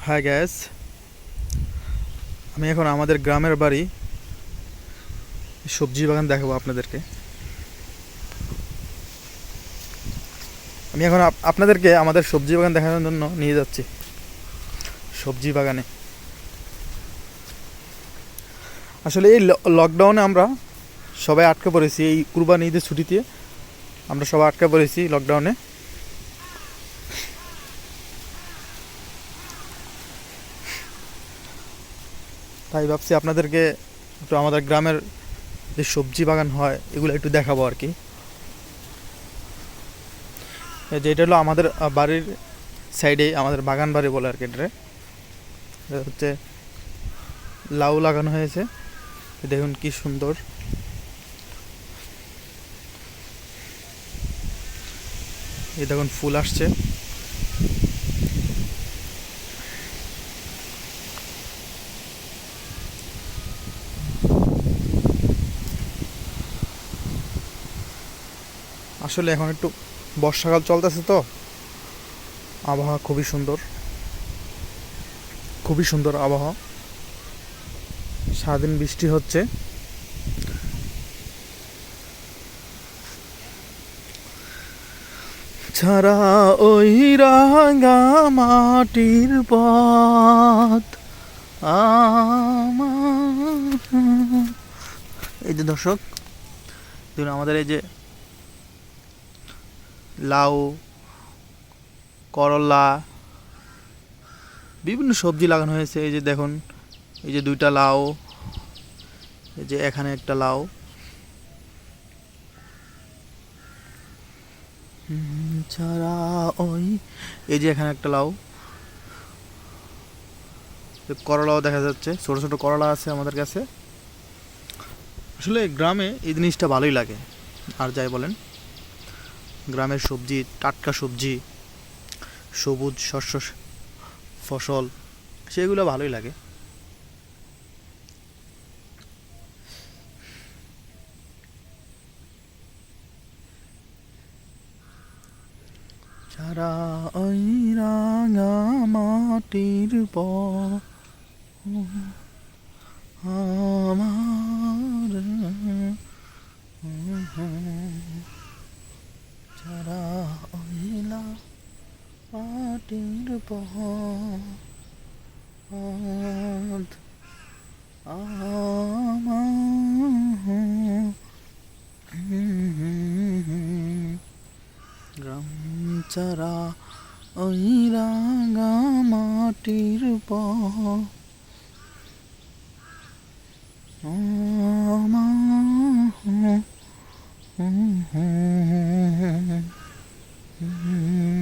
High gas, আমি এখন আমাদের গ্রামের বাড়ি সবজি বাগান দেখাবো আপনাদেরকে। আমি এখন আপনাদেরকে আমাদের সবজি বাগান দেখানোর জন্য নিয়ে যাচ্ছি। সবজি বাগানে আসলে এই লকডাউনে আমরা সবাই আটকে পড়েছি। এই কুরবানি ঈদের ছুটিতে আমরা সবাই আটকে পড়েছি লকডাউনে। তাই ভাবছি আপনাদেরকে একটু আমাদের গ্রামের যে সবজি বাগান হয় এগুলো একটু দেখাবো আর কি। এই যে এটা হলো আমাদের বাড়ির সাইডে আমাদের বাগান বাড়ি বলে আর কি। এটা হচ্ছে লাউ লাগানো হয়েছে, দেখুন কি সুন্দর। এই দেখুন ফুল আসছে। আসলে এখন একটু বর্ষাকাল চলতেছে তো আবহাওয়া খুবই সুন্দর আবহাওয়া। সারাদিন বৃষ্টি হচ্ছে। ছাড়া ওই রাঙা মাটির পথ আমার। এই যে দর্শক দেখুন আমাদের এই যে লাউ, করলা, বিভিন্ন সবজি লাগানো হয়েছে। এই যে দেখুন, এই যে দুইটা লাউ, এই যে এখানে একটা লাউ। ছাড়া ওই, এই যে এখানে একটা লাউ, করলাও দেখা যাচ্ছে, ছোট ছোট করলা আছে আমাদের কাছে। আসলে গ্রামে এই জিনিসটা ভালোই লাগে। আর যাই বলেন, গ্রামের সবজি, টাটকা সবজি, সবুজ শস্য ফসল, সেগুলো ভালোই লাগে। ছাড়া ওই রাঙা মাটির পথ আমার, ছাড়া ওইলা মাটির পথ আমার। গ্রাম ছাড়া ওই রাঙা মাটির পথ আমার।